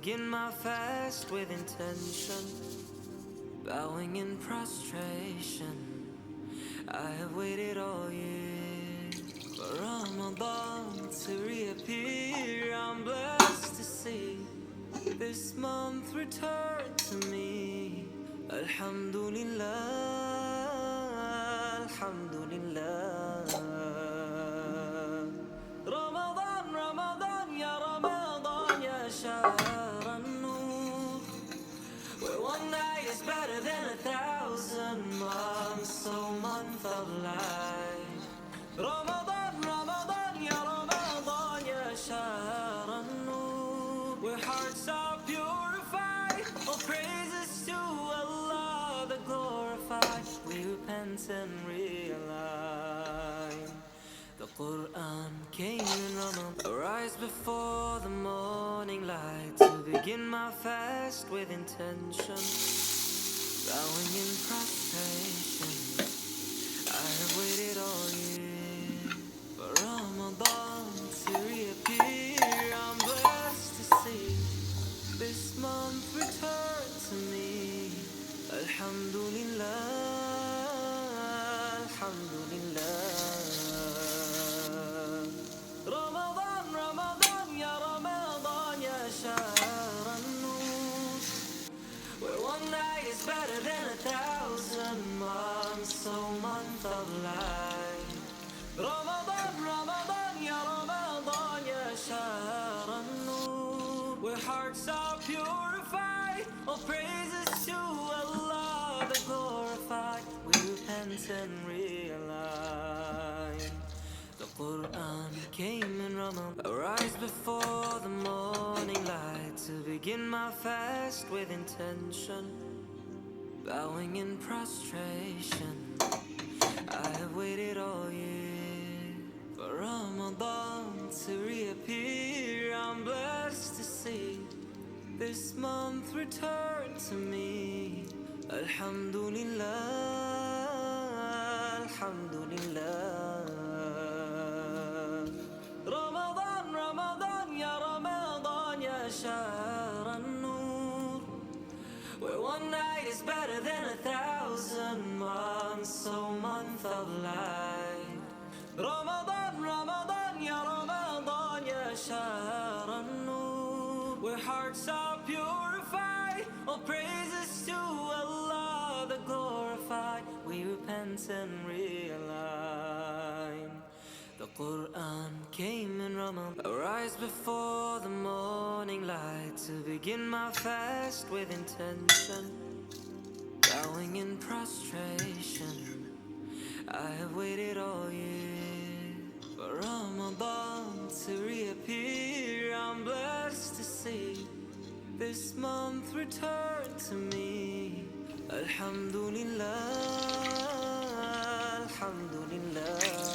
begin my fast with intention, bowing in prostration. I have waited all year for Ramadan to reappear. I'm blessed to see this month return to me. Alhamdulillah, Alhamdulillah. Ramadan, Ramadan, ya Ramadan, ya shahr an-nur, where one night is better than 1,000 months, so month of life. Ramadan, Ramadan, ya Ramadan, ya shahr an-nur, where hearts are purified. All praises to Allah the glorified. We repent and realign. The Quran came in Ramadan. Arise before the morning light to begin my fast with intention, bowing in prostration. I have waited all year for Ramadan to reappear. I'm blessed to see this month return to me. Alhamdulillah, Alhamdulillah. Ramadan, Ramadan, ya Ramadan, ya shahr an-nur, where one night is better than 1,000 months, so month of life. Ramadan, Ramadan, ya Ramadan, ya shahr an-nur, where hearts are purified. All praises to Allah the glorified. We repent and realign. The Quran came in Ramadan. Arise before the morning light to begin my fast with intention, bowing in prostration. I have waited all year for Ramadan to reappear. I'm blessed to see this month return to me. Alhamdulillah, Alhamdulillah. Ramadan, Ramadan, ya Ramadan, ya shahr an-nur, where one night is better than 1,000 months, so month of life. Ramadan, Ramadan, ya Ramadan, ya shahr an-nur, where hearts are purified. All praises to Allah the glorified. We repent and realign. The Quran came in Ramadan. Arise before the morning light to begin my fast with intention, bowing in prostration. I have waited all year for Ramadan to reappear. I'm blessed to see this month return to me. Alhamdulillah, Alhamdulillah.